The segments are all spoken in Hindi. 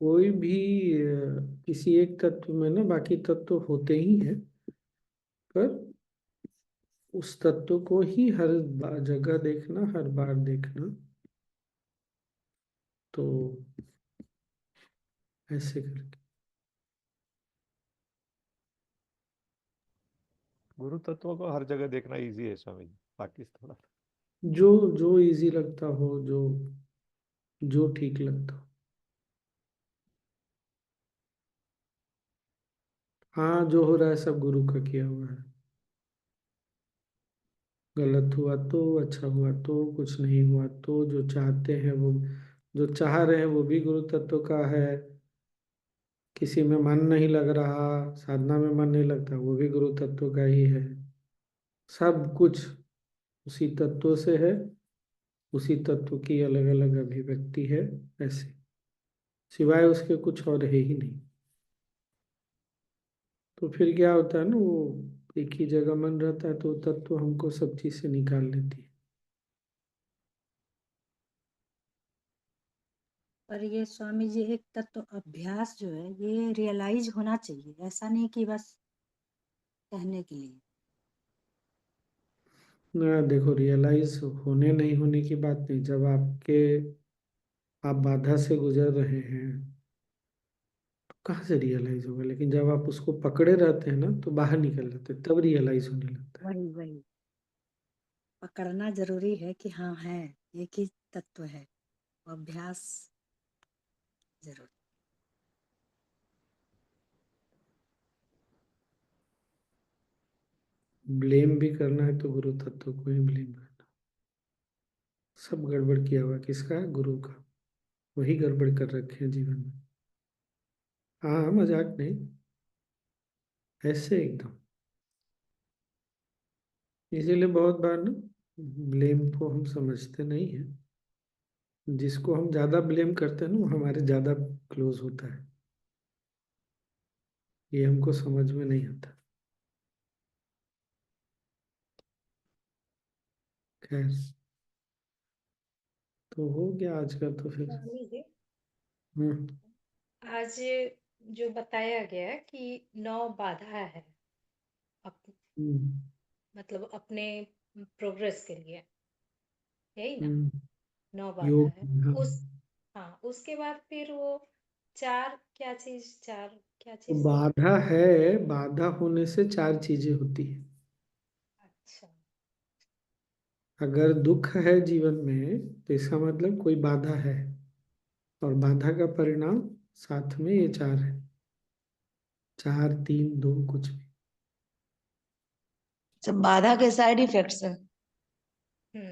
कोई भी किसी एक तत्व में ना बाकी तत्व होते ही हैं, पर उस तत्व को ही हर जगह देखना, हर बार देखना, तो ऐसे करके। गुरु तत्वों को हर जगह देखना इजी है स्वामी जी, बाकी थोड़ा। जो जो इजी लगता हो, जो जो ठीक लगता हो। हाँ, जो हो रहा है सब गुरु का किया हुआ है। गलत हुआ तो, अच्छा हुआ तो, कुछ नहीं हुआ तो, जो चाहते हैं वो, जो चाह रहे हैं वो भी गुरु तत्व का है। किसी में मन नहीं लग रहा, साधना में मन नहीं लगता, वो भी गुरु तत्व का ही है। सब कुछ उसी तत्व से है, उसी तत्व की अलग अलग अभिव्यक्ति है। ऐसे सिवाय उसके कुछ और है ही नहीं। तो फिर क्या होता है ना, वो एक ही जगह मन रहता है तो तत्व हमको सब चीज से निकाल लेती है। पर ये स्वामी जी एक तत्व अभ्यास जो है ये रियलाइज होना चाहिए, ऐसा नहीं कि बस कहने के लिए। ना देखो, रियलाइज होने नहीं होने की बात नहीं। जब आप बाधा से गुजर रहे हैं तो कहाँ से रियलाइज होगा, लेकिन जब आप उसको पकड़े रहते हैं ना तो बाहर निकल जाते हैं, तब रियलाइज होने लगता है। वही वही पकड़ना जरूरी है कि हाँ है, एक ही तत्व है, अभ्यास जरूरी। ब्लेम भी करना है तो गुरु तत्व को ही ब्लेम करना। सब गड़बड़ किया हुआ किसका? गुरु का। वही गड़बड़ कर रखे हैं जीवन में। हाँ, मजाक नहीं, ऐसे एकदम। इसीलिए बहुत बार ना ब्लेम को हम समझते नहीं है। जिसको हम ज्यादा ब्लेम करते हैं ना वो हमारे ज्यादा क्लोज होता है। ये हमको समझ में नहीं आता। खैर, तो हो गया आज का तो फिर। स्वामी जी, हम्म। आज जो बताया गया कि 9 बाधा है अप, हम्म। मतलब अपने प्रोग्रेस के लिए, यही ना? हम्म। 9 बाधा योग। है। हाँ, उस हाँ, उसके बाद फिर वो चार क्या तो चीज थी? बाधा है, बाधा होने से चार चीजें होती है। अच्छा। अगर दुख है जीवन में तो इसका मतलब कोई बाधा है, और बाधा का परिणाम साथ में ये चार है। चार, तीन, दो, कुछ भी। सब बाधा के साइड इफेक्ट्स है।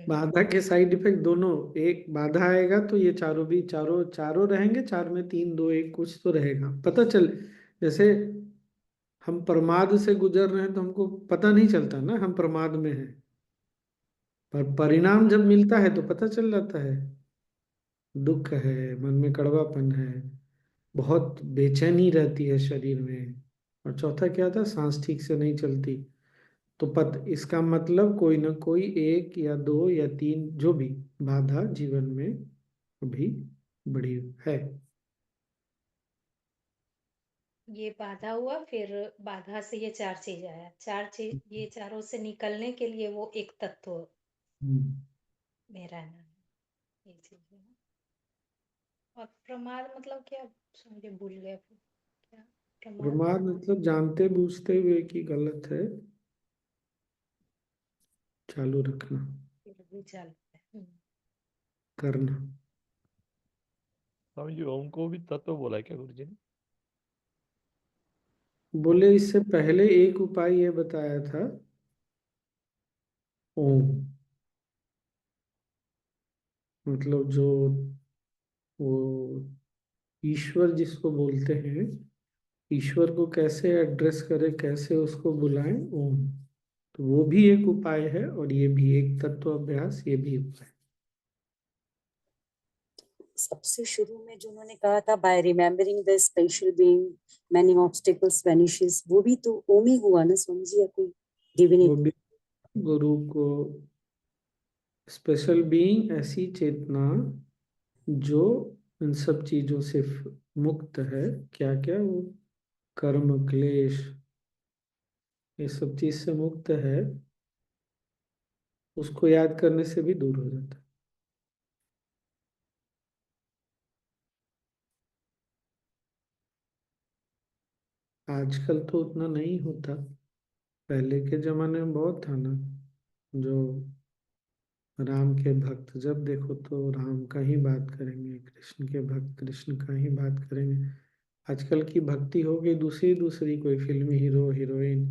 बाधा के साइड इफेक्ट दोनों। एक बाधा आएगा तो ये चारों भी, चारों चारों रहेंगे, चार में तीन, दो, एक, कुछ तो रहेगा, पता चल। जैसे हम प्रमाद से गुजर रहे हैं तो हमको पता नहीं चलता ना हम प्रमाद में हैं, पर परिणाम जब मिलता है तो पता चल जाता है। दुख है, मन में कड़वापन है, बहुत बेचैनी रहती है शरीर में, और चौथा क्या था, सांस ठीक से नहीं चलती। तो इसका मतलब कोई ना कोई एक या दो या तीन जो भी बाधा जीवन में अभी बड़ी है। ये बाधा हुआ, फिर बाधा से ये 4 चीज आया, 4 चीज, ये चारों से निकलने के लिए वो एक तत्व हम्म। में रहना है, ये चीज है ना? और प्रमाद मतलब क्या? मुझे भूल गया फिर। क्या प्रमाद? प्रमाद मतलब जानते बूझते हुए कि गलत है, चालू रखना, फिर भी चल है। करना। स्वामी जी, ओम को भी तत्व बोला है क्या गुरु जी ने? बोले इससे पहले एक उपाय ये बताया था, ओम। मतलब जो वो ईश्वर जिसको बोलते हैं, ईश्वर को कैसे एड्रेस करें, कैसे उसको बुलाएं, ओम। तो वो भी एक उपाय है, और ये भी एक तत्व अभ्यास, ये भी उपाय। सबसे शुरू में जो उन्होंने कहा था by remembering the special being many obstacles vanishes, वो भी तो ओम ही हुआ ना स्वामी जी, या कोई वो डिविनिटी? भी गुरु को, स्पेशल बीइंग ऐसी चेतना जो इन सब चीजों से मुक्त है। क्या क्या वो कर्म क्लेश, ये सब चीज से मुक्त है, उसको याद करने से भी दूर हो जाता है। आजकल तो उतना नहीं होता, पहले के जमाने में बहुत था ना, जो राम के भक्त जब देखो तो राम का ही बात करेंगे, कृष्ण के भक्त कृष्ण का ही बात करेंगे। आजकल की भक्ति हो गई दूसरी दूसरी, कोई फिल्मी हीरो हीरोइन,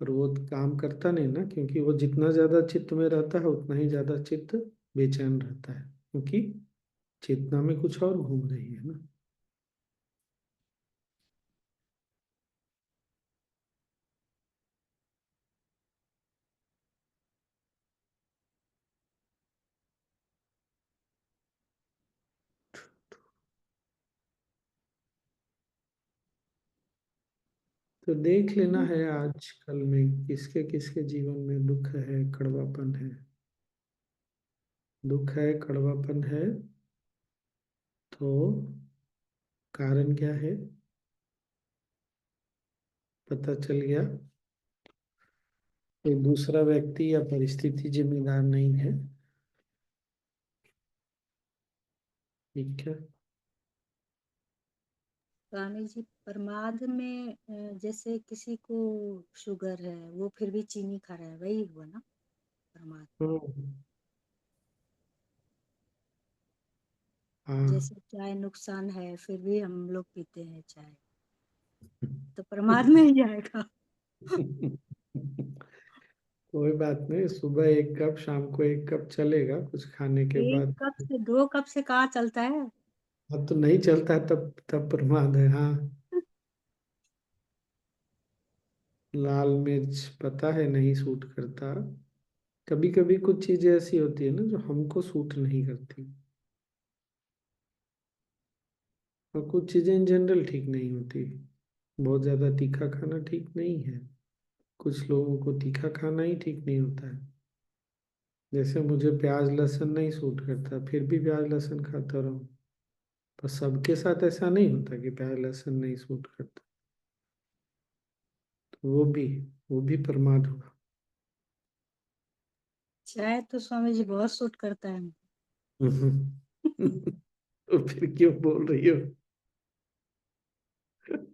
पर वो काम करता नहीं ना, क्योंकि वो जितना ज्यादा चित्त में रहता है उतना ही ज्यादा चित्त बेचैन रहता है, क्योंकि चेतना में कुछ और घूम रही है ना। तो देख लेना है आजकल में किसके किसके जीवन में दुख है, कड़वापन है। दुख है, कड़वापन है, तो कारण क्या है, पता चल गया। कोई दूसरा व्यक्ति या परिस्थिति जिम्मेदार नहीं है। ठीक है। स्वामी जी, प्रमाद में जैसे किसी को शुगर है, वो फिर भी चीनी खा रहा है, वही हुआ ना प्रमाद। हम्म, हाँ। जैसे चाय नुकसान है, फिर भी हम लोग पीते हैं चाय, तो प्रमाद में ही जाएगा। कोई बात नहीं, सुबह एक कप शाम को एक कप चलेगा कुछ खाने के एक बाद। कप से 2 कप से कहाँ चलता है। अब तो नहीं चलता है, तब तब प्रमाद है, हाँ। लाल मिर्च पता है नहीं सूट करता, कभी कभी कुछ चीजें ऐसी होती है ना जो हमको सूट नहीं करती, और कुछ चीजें इन जनरल ठीक नहीं होती। बहुत ज्यादा तीखा खाना ठीक नहीं है, कुछ लोगों को तीखा खाना ही ठीक नहीं होता है। जैसे मुझे प्याज लहसुन नहीं सूट करता, फिर भी प्याज लहसुन खाता रहूं, पर सबके साथ ऐसा नहीं होता कि प्याज लहसुन नहीं सूट करता, तो वो भी प्रमाद हुआ। चाय तो स्वामी जी बहुत सूट करता है। तो फिर क्यों बोल रही हो? चाय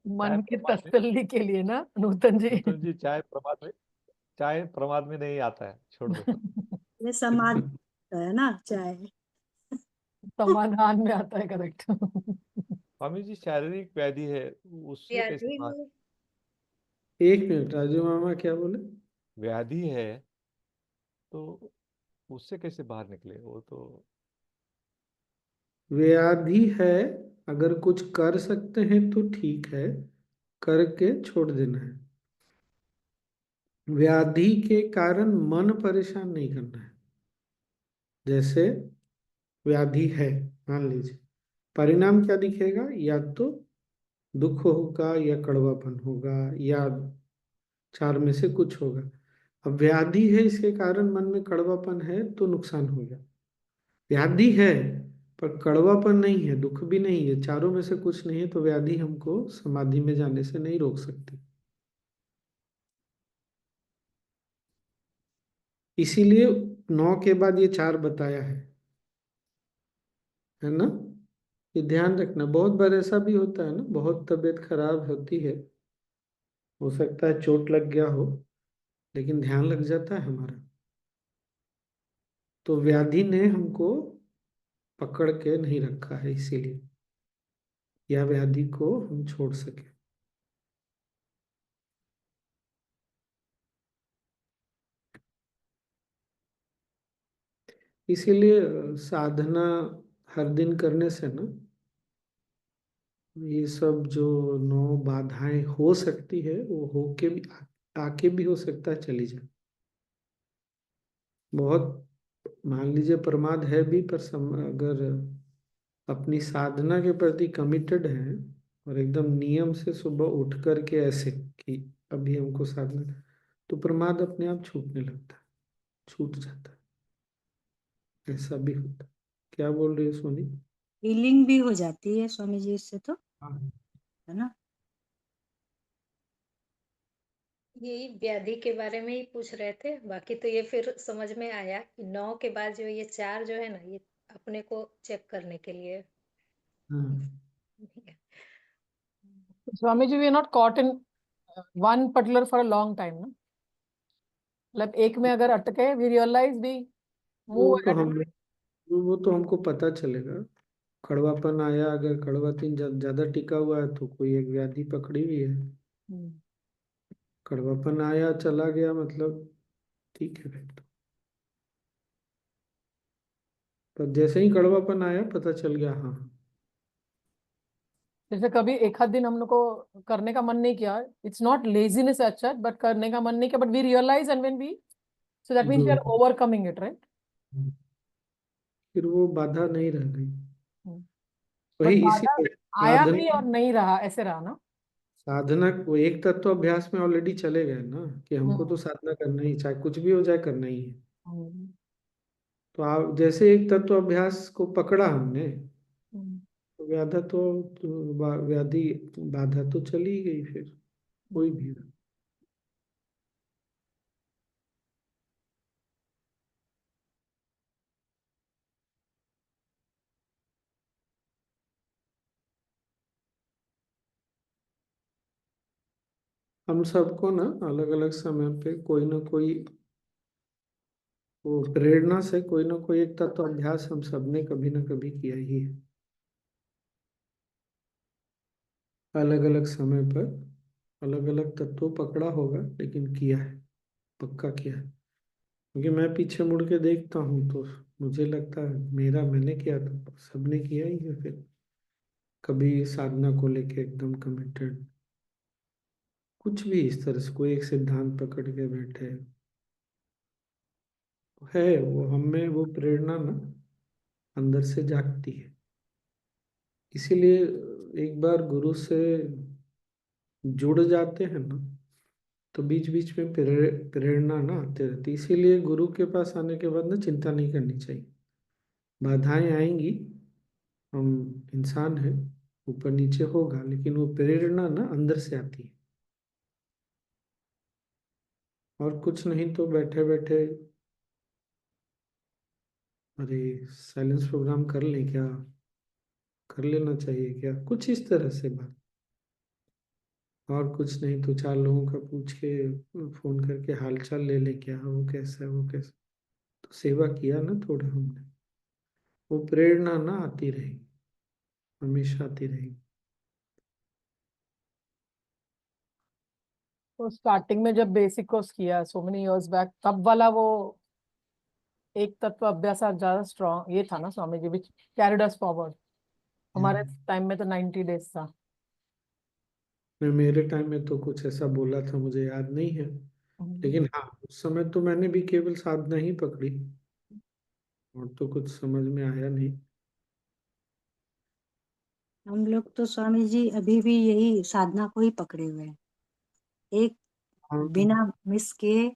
मन की प्रमाद में, तसल्ली के लिए ना नूतन जी। नूतन जी, चाय प्रमाद में नहीं आता है, छोड़ दो। ये समाधि है ना चाय। समाधान में आता है, करेक्ट। स्वामी जी, शारीरिक व्याधि है, उससे कैसे व्याधि बाहर? में एक मिनट, राजू मामा क्या बोले? व्याधि है तो उससे कैसे बाहर निकले, वो तो। व्याधि है, अगर कुछ कर सकते हैं तो ठीक है, करके छोड़ देना है। व्याधि के कारण मन परेशान नहीं करना है। जैसे व्याधि है, मान लीजिए, परिणाम क्या दिखेगा, या तो दुख होगा या कड़वापन होगा या चार में से कुछ होगा। अब व्याधि है, इसके कारण मन में कड़वापन है तो नुकसान हो गया। व्याधि है पर कड़वापन नहीं है, दुख भी नहीं है, चारों में से कुछ नहीं है, तो व्याधि हमको समाधि में जाने से नहीं रोक सकती। इसीलिए 9 के बाद ये 4 बताया है ना। ये ध्यान रखना, बहुत बार ऐसा भी होता है ना, बहुत तबीयत खराब होती है, हो सकता है चोट लग गया हो, लेकिन ध्यान लग जाता है हमारा, तो व्याधि ने हमको पकड़ के नहीं रखा है, इसीलिए यह व्याधि को हम छोड़ सके। इसीलिए साधना हर दिन करने से ना, ये सब जो 9 बाधाएं हो सकती है वो होके भी आके भी हो सकता है चली जाए। बहुत, मान लीजिए प्रमाद है भी, पर अगर अपनी साधना के प्रति कमिटेड हैं और एकदम नियम से सुबह उठ करके ऐसे कि अभी हमको साधना, तो प्रमाद अपने आप छूटने लगता है, छूट जाता है। ऐसा भी होता है। क्या बोल रही हो सोनी? हीलिंग भी हो जाती है स्वामी जी इससे, तो हाँ। है ना। यही व्याधि के बारे में ही पूछ रहे थे, बाकी तो ये फिर समझ में आया कि 9 के बाद जो ये 4 जो है ना, ये अपने को चेक करने के लिए। हाँ। Swamiji, we are not caught in one particular for a long time, ना? मतलब एक में अगर अटके, we realize we वो move तो ahead. हम वो तो हमको पता चलेगा। कड़वापन आया, अगर कड़वा तीन ज्यादा टिका हुआ है तो कोई एक व्याधि पकड़ी हुई है। हम्म। कड़वापन आया चला गया मतलब ठीक है फिर तो। पर जैसे ही कड़वापन आया पता चल गया, हाँ। जैसे कभी एक आध दिन हम लोग को करने का मन नहीं किया, इट्स नॉट लेजीनेस अच्छा, बट करने का मन नहीं किया, but we realise and when we, so that means we are जो ओवरकमिंग इट, राइट? फिर वो बाधा नहीं रह गई। बट वही बाधा इसीलिए आया भी साधना और नहीं रहा, ऐसे रहा ना। साधना वो एक तत्व अभ्यास में ऑलरेडी चले गए ना, कि हमको हम्म। तो साधना करना ही, चाहे कुछ भी हो जाए करना ही है। हम्म। तो आप जैसे एक तत्व अभ्यास को पकड़ा हमने, हम्म। तो व्याधि बाधा तो चली गई फिर, कोई भी हो। हम सबको ना अलग अलग समय पे कोई ना कोई वो प्रेरणा से कोई ना कोई एक तत्व अभ्यास हम सबने कभी ना कभी किया ही है, अलग अलग समय पर अलग अलग तत्व पकड़ा होगा, लेकिन किया है, पक्का किया है। क्योंकि मैं पीछे मुड़ के देखता हूँ तो मुझे लगता है मेरा मैंने किया था, सबने किया ही है फिर। कभी साधना को लेके एकदम कमिटेड, कुछ भी इस तरह से कोई एक सिद्धांत पकड़ के बैठे है, वो हमें वो प्रेरणा ना अंदर से जागती है। इसीलिए एक बार गुरु से जुड़ जाते हैं ना, तो बीच बीच में प्रेरणा ना आते रहती। इसीलिए गुरु के पास आने के बाद ना चिंता नहीं करनी चाहिए। बाधाएं आएंगी, हम इंसान हैं, ऊपर नीचे होगा, लेकिन वो प्रेरणा ना अंदर से आती है। और कुछ नहीं तो बैठे बैठे अरे साइलेंस प्रोग्राम कर लें क्या, कर लेना चाहिए क्या, कुछ इस तरह से बात। और कुछ नहीं तो चार लोगों का पूछ के फोन करके हाल चाल ले ले, क्या वो कैसा है वो कैसा। तो सेवा किया ना थोड़ा हमने, वो प्रेरणा ना आती रहेगी, हमेशा आती रहेगी। तो स्टार्टिंग में जब बेसिक कोर्स किया सो मेनी इयर्स बैक, तब वाला वो एक तत्व अभ्यास ज्यादा स्ट्रॉन्ग ये था ना स्वामी जी, विच कैरिड अस फॉरवर्ड। हमारे टाइम में तो 90 डेज था। मैं मेरे टाइम में तो कुछ ऐसा बोला था मुझे याद नहीं है, हम्म। लेकिन हाँ उस समय तो मैंने भी केवल साधना ही पकड़ी, और तो कुछ समझ में आया नहीं। हम लोग तो स्वामी जी अभी भी यही साधना को ही पकड़े हुए हैं, एक हाँ बिना मिस किए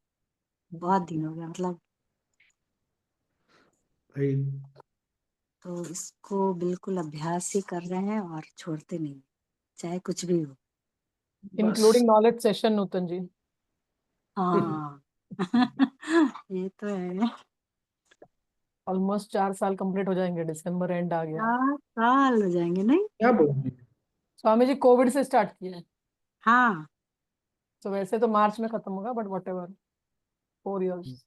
बहुत दिन हो गया, मतलब। भाई। तो इसको बिल्कुल अभ्यास ही कर रहे हैं और छोड़ते नहीं, चाहे कुछ भी हो। बस इंक्लूडिंग नॉलेज सेशन, नूतन जी। हाँ ये तो है। ऑलमोस्ट 4 साल कंप्लीट हो जाएंगे, दिसंबर एंड आ गया। 4 साल हो जाएंगे नहीं। क्या बोल रहे हैं? स्वामी जी कोविड से स्टार्ट किया है, हाँ। तो वैसे तो मार्च में खत्म होगा, बट वट एवर, 4 years।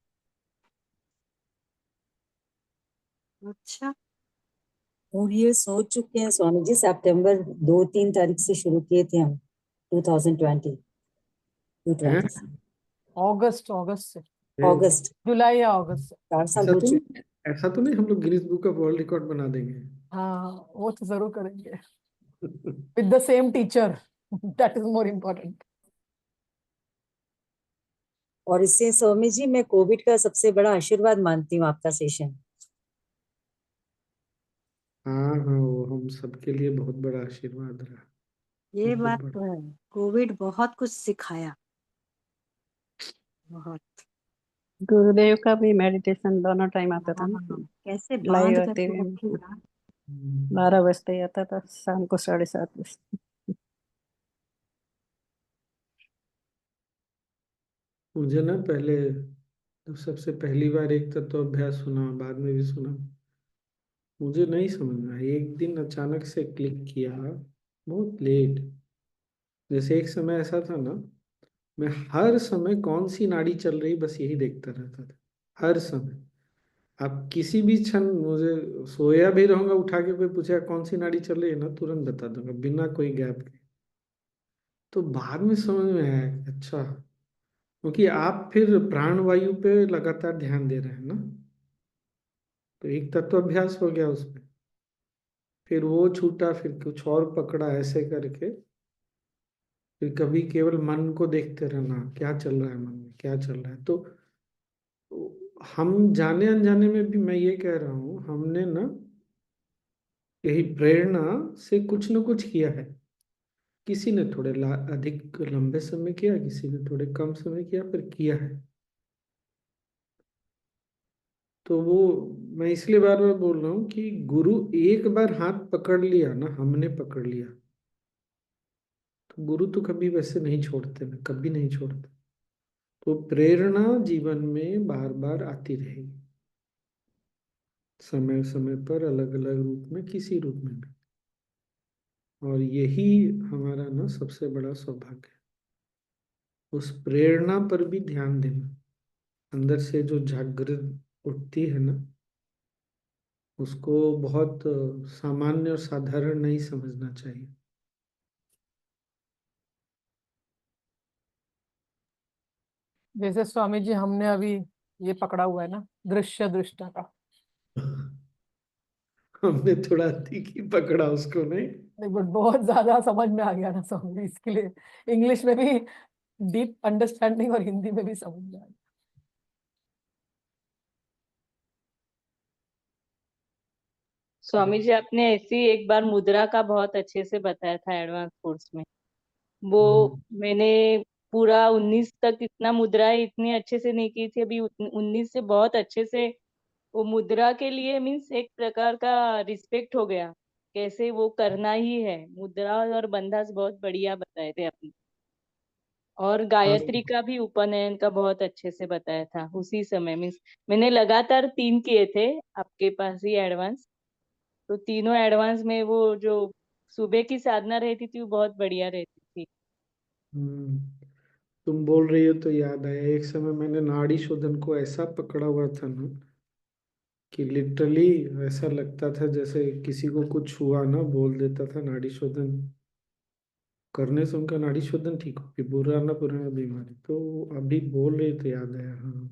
अच्छा। और ये सोच चुके हैं स्वामी जी, सितंबर 2-3 तारीख से शुरू किए थे हम 2020 हैं? 220 से अगस्त से, अगस्त, जुलाई या अगस्त से। 4 साल ऐसा हो तो चुके। नहीं, ऐसा तो नहीं हम लोग Guinness book of world record बना देंगे? हाँ, वो तो जरूर करेंगे, with the same teacher, that is more important. और इससे स्वामी जी मैं कोविड का सबसे बड़ा आशीर्वाद मानती हूँ आपका सेशन। हाँ हाँ, वो हम सबके लिए बहुत बड़ा आशीर्वाद रहा, ये बहुत बात बड़ा। तो है, कोविड बहुत कुछ सिखाया, बहुत। गुरुदेव का भी मेडिटेशन दोनों टाइम आता था हाँ, ना, कैसे लाइव बांध आते करके हुए रखेगा। 12 बजते ही आता था, शाम को 7:30 बजे। मुझे ना पहले जब सबसे पहली बार एक तत्व अभ्यास सुना, बाद में भी सुना, मुझे नहीं समझ में आया। एक दिन अचानक से क्लिक किया, बहुत लेट। जैसे एक समय ऐसा था ना, मैं हर समय कौन सी नाड़ी चल रही बस यही देखता रहता था, हर समय। आप किसी भी क्षण मुझे सोया भी रहूंगा, उठा के कोई पूछेगा कौन सी नाड़ी चल रही है ना, तुरंत बता दूंगा बिना कोई गैप के। तो बाद में समझ में आया कि अच्छा, क्योंकि आप फिर प्राणवायु पे लगातार ध्यान दे रहे हैं ना, तो एक तत्व अभ्यास हो गया उसमें। फिर वो छूटा, फिर कुछ और पकड़ा, ऐसे करके फिर कभी केवल मन को देखते रहना, क्या चल रहा है मन में, क्या चल रहा है। तो हम जाने अनजाने में भी, मैं ये कह रहा हूँ, हमने ना यही प्रेरणा से कुछ न कुछ किया है। किसी ने थोड़े अधिक लंबे समय किया, किसी ने थोड़े कम समय किया, पर किया है। तो वो, मैं इसलिए बार बार बोल रहा हूँ कि गुरु एक बार हाथ पकड़ लिया ना, हमने पकड़ लिया, तो गुरु तो कभी वैसे नहीं छोड़ते ना, कभी नहीं छोड़ते। तो प्रेरणा जीवन में बार बार आती रहेगी, समय समय पर, अलग अलग रूप में, किसी रूप में भी। और यही हमारा ना सबसे बड़ा सौभाग्य है, उस प्रेरणा पर भी ध्यान देना। अंदर से जो जागृत उठती है ना, उसको बहुत सामान्य और साधारण नहीं समझना चाहिए। जैसे स्वामी जी हमने अभी ये पकड़ा हुआ है ना, दृश्य दृष्टा का, हमने थोड़ा ठीक ही पकड़ा उसको, नहीं? बट बहुत ज्यादा समझ में आ गया ना स्वामी जी, इसके लिए इंग्लिश में भी डीप अंडरस्टैंडिंग और हिंदी में भी समझ में आ गया। स्वामी जी, आपने ऐसी एक बार मुद्रा का बहुत अच्छे से बताया था एडवांस कोर्स में। वो मैंने पूरा 19 तक इतना मुद्राएं इतनी अच्छे से नहीं की थी, अभी 19 से बहुत अच्छे से वो मुद्रा के लिए मीन्स एक प्रकार का रिस्पेक्ट हो गया, कैसे वो करना ही है। मुद्रा और बंधास बहुत बढ़िया बताए थे आपने। और हाँ, गायत्री का भी उपनयन का बहुत अच्छे से बताया था उसी समय। मीन्स मैंने लगातार 3 किए थे आपके पास ही एडवांस। तो तीनों एडवांस में वो जो सुबह की साधना रहती थी वो बहुत बढ़िया रहती थी। हम्म, तुम बोल रही हो तो याद आया, एक समय मैंने नाड़ी शोधन को ऐसा पकड़ा हुआ था ना, कि लिटरली ऐसा लगता था जैसे किसी को कुछ हुआ ना, बोल देता था नाड़ी शोधन करने से उनका नाड़ी शोधन ठीक हो गया, पुराना पुराना बीमारी। तो अभी बोल रही तो याद आया, हाँ।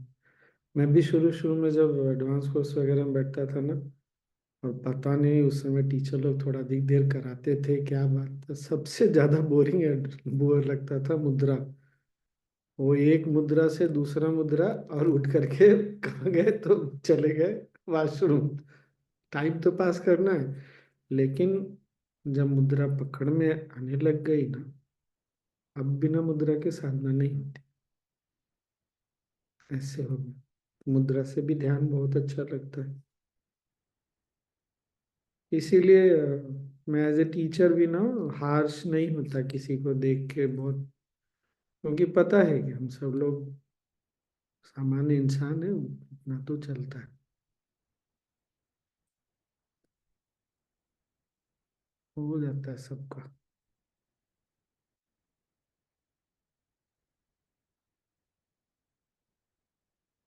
मैं भी शुरू शुरू में जब एडवांस कोर्स वगैरह में बैठता था ना, और पता नहीं उस समय टीचर लोग थोड़ा अधिक देर कराते थे, क्या बात था, सबसे ज्यादा बोरिंग बोर लगता था मुद्रा। वो एक मुद्रा से दूसरा मुद्रा, और उठ करके कहाँ गए तो चले गए वॉशरूम, टाइम तो पास करना है। लेकिन जब मुद्रा पकड़ में आने लग गई ना, अब बिना मुद्रा के साधना नहीं होती, ऐसे हो गया। मुद्रा से भी ध्यान बहुत अच्छा लगता है। इसीलिए मैं एज ए टीचर भी ना हार्श नहीं होता किसी को देख के बहुत, क्योंकि पता है कि हम सब लोग सामान्य इंसान है, इतना तो चलता है, हो जाता है सबका।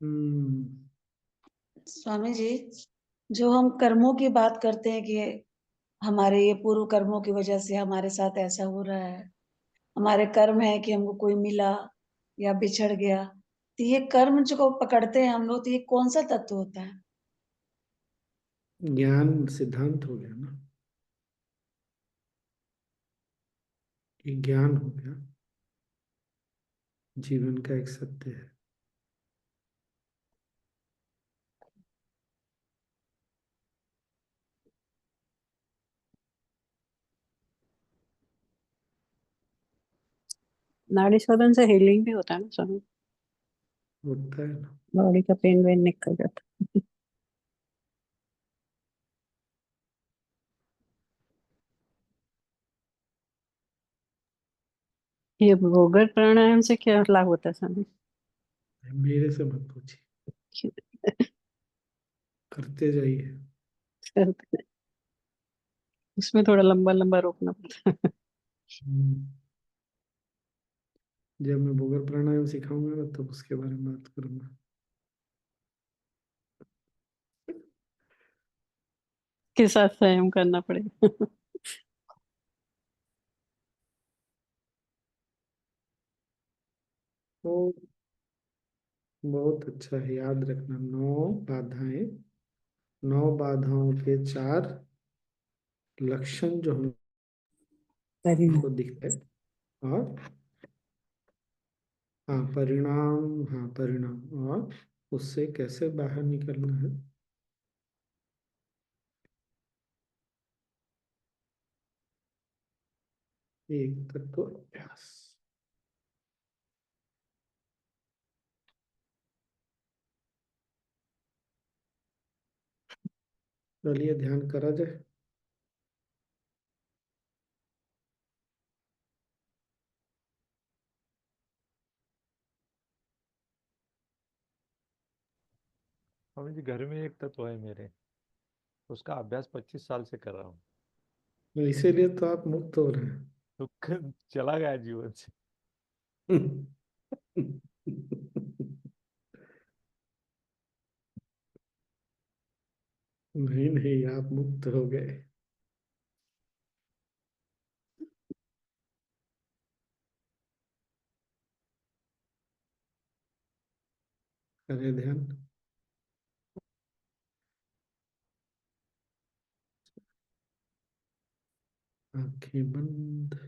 हम्म। स्वामी जी, जो हम कर्मों की बात करते हैं कि हमारे ये पूर्व कर्मों की वजह से हमारे साथ ऐसा हो रहा है, हमारे कर्म है कि हमको कोई मिला या बिछड़ गया, तो ये कर्म जो को पकड़ते हैं हम लोग, तो ये कौन सा तत्व होता है? ज्ञान सिद्धांत हो गया ना, ये ज्ञान हो गया, जीवन का एक सत्य है। नाड़ी शोधन से हीलिंग भी होता है ना स्वामी? होता है ना। बॉडी का पेन वेन निकल जाता। ये भोगर प्राणायाम से क्या लाभ होता है स्वामी? मेरे से मत पूछिए, करते जाइए। उसमें थोड़ा लंबा लंबा रोकना पड़ता है। हम्म, जब मैं भूगल प्राणायाम सिखाऊंगा ना तब उसके बारे में बात करूंगा। के साथ संयम करना पड़ेगा। तो बहुत अच्छा है, याद रखना। 9 बाधाएं, 9 बाधाओं के 4 लक्षण जो परिणाम। हमको दिखते हैं, और हाँ परिणाम, हाँ परिणाम, और उससे कैसे बाहर निकलना है। एक तत्व अभ्यास। चलिए ध्यान करा जाए। स्वामी जी, घर में एक तत्व है मेरे, उसका अभ्यास 25 साल से कर रहा हूँ। तो इसीलिए तो आप मुक्त हो रहे दुख चला गया जीवन से। हैं। नहीं नहीं, आप मुक्त हो गए। करें ध्यान। आंखें बंद।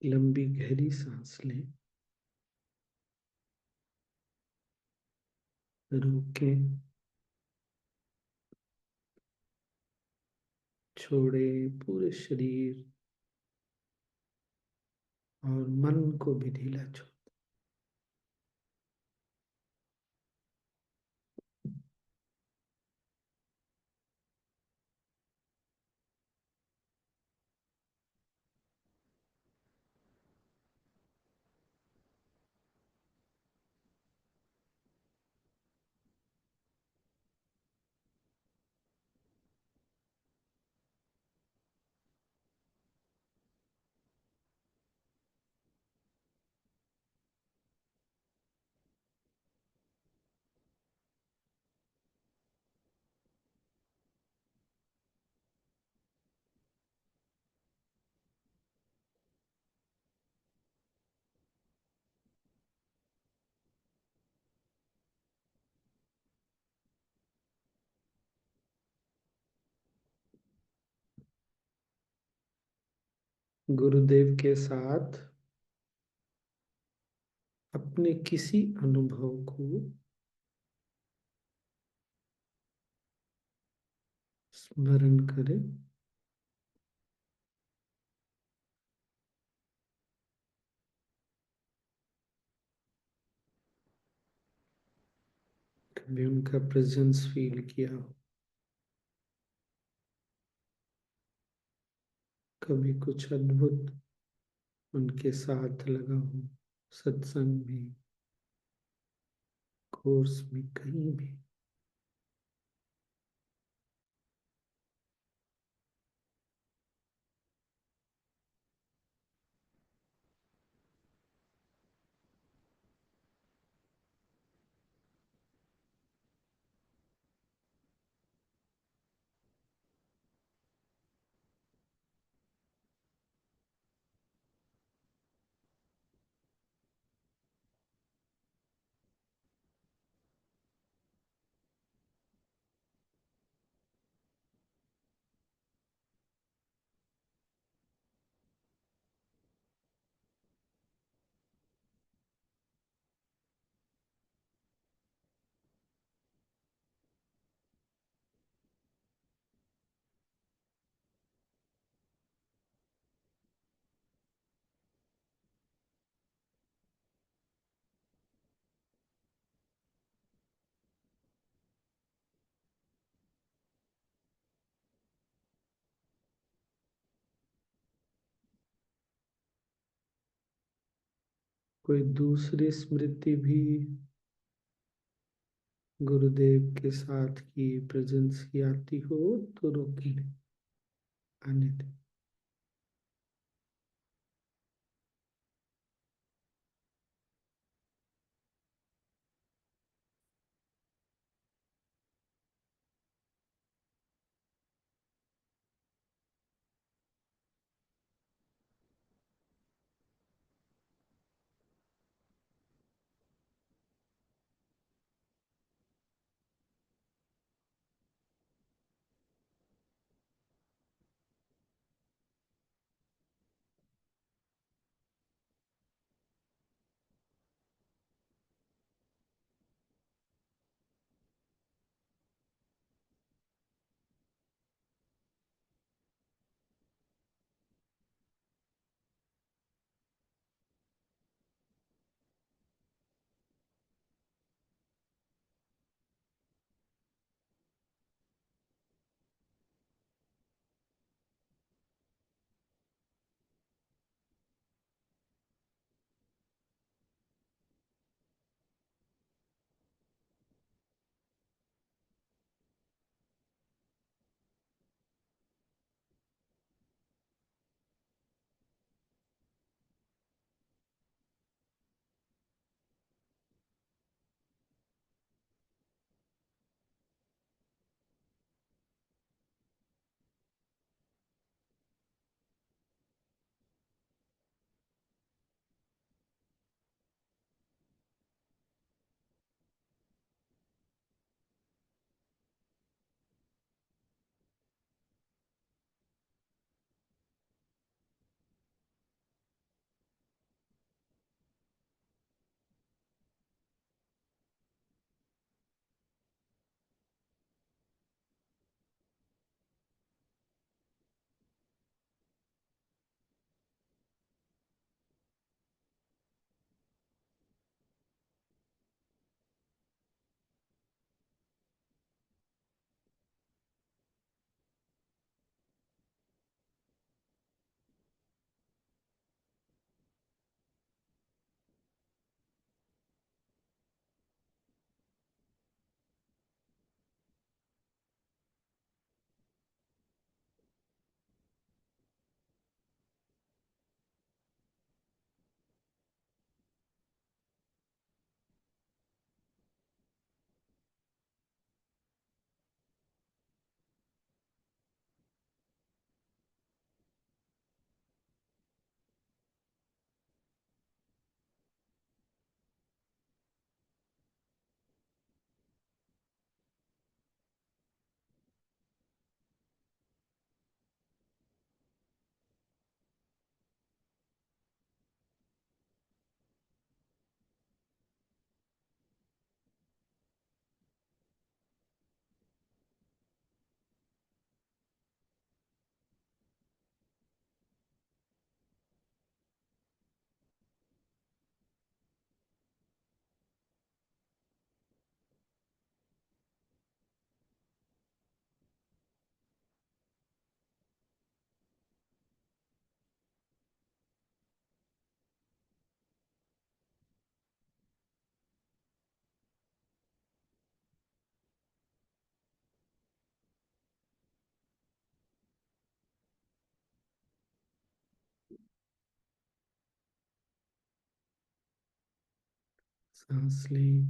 लंबी गहरी सांस लें, रोकें, छोड़े पूरे शरीर और मन को भी ढीला छोड़। गुरुदेव के साथ अपने किसी अनुभव को स्मरण करें। कभी उनका प्रेजेंस फील किया हो, कभी कुछ अद्भुत उनके साथ लगा हो, सत्संग में, कोर्स में, कहीं भी। कोई दूसरी स्मृति भी गुरुदेव के साथ की प्रेजेंस की आती हो तो रोके नहीं, आने दे। सांस लें,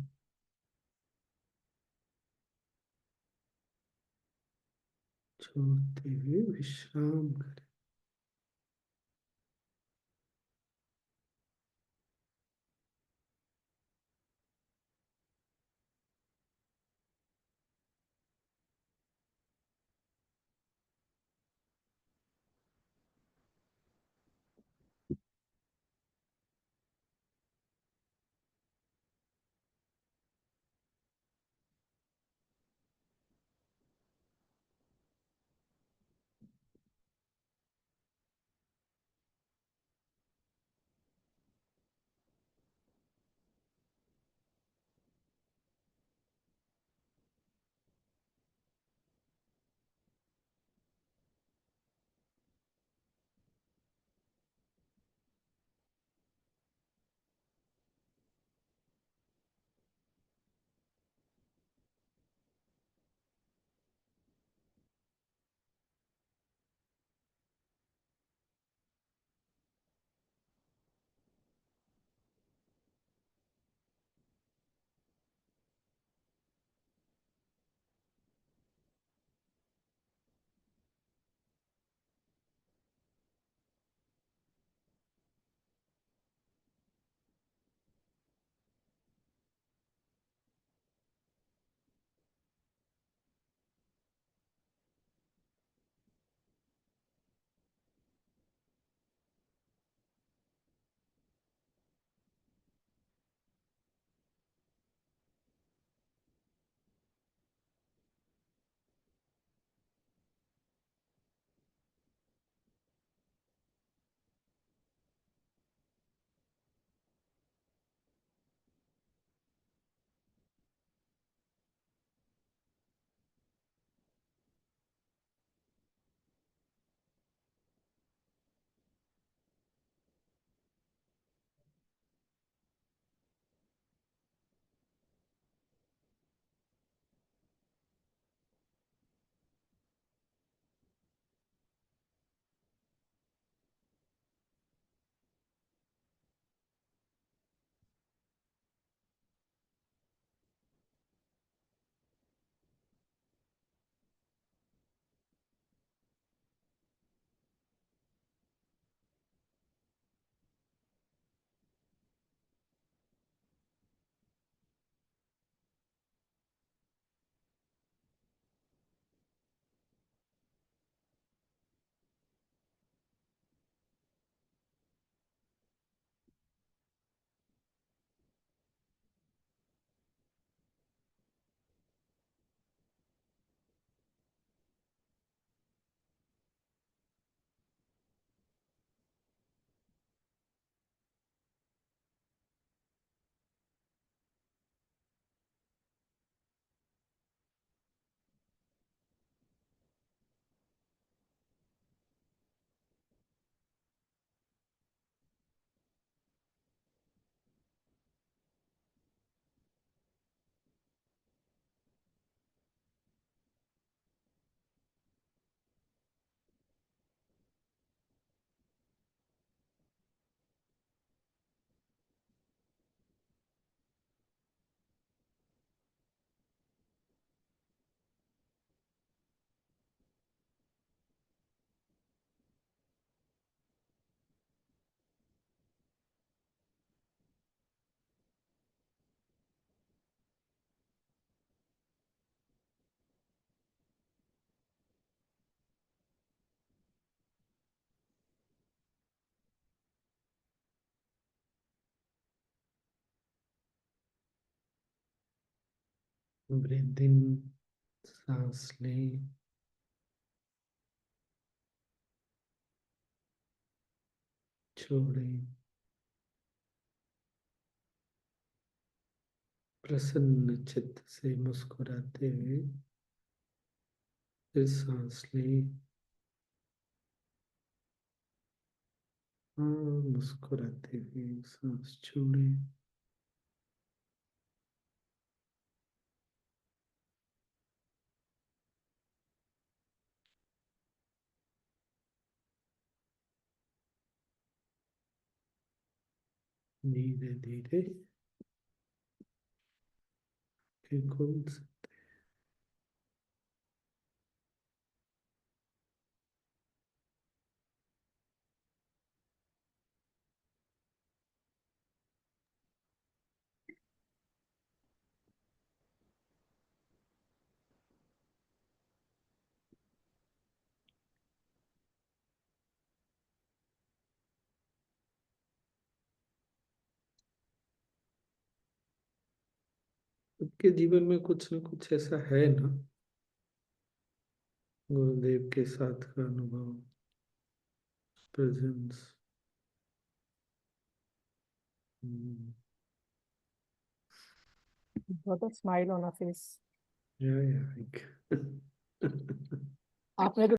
छोड़ते हुए विश्राम करें। ब्रीथ इन, सांस लें, छोड़ें, प्रसन्न चित्त से मुस्कुराते हुए फिर सांस लें। हाँ, मुस्कुराते हुए सांस छोड़ें। धीरे धीरे खोल सकते। सबके जीवन में कुछ न कुछ ऐसा है ना, गुरुदेव के साथ का अनुभव, presence. Got a smile on her face. या आपने तो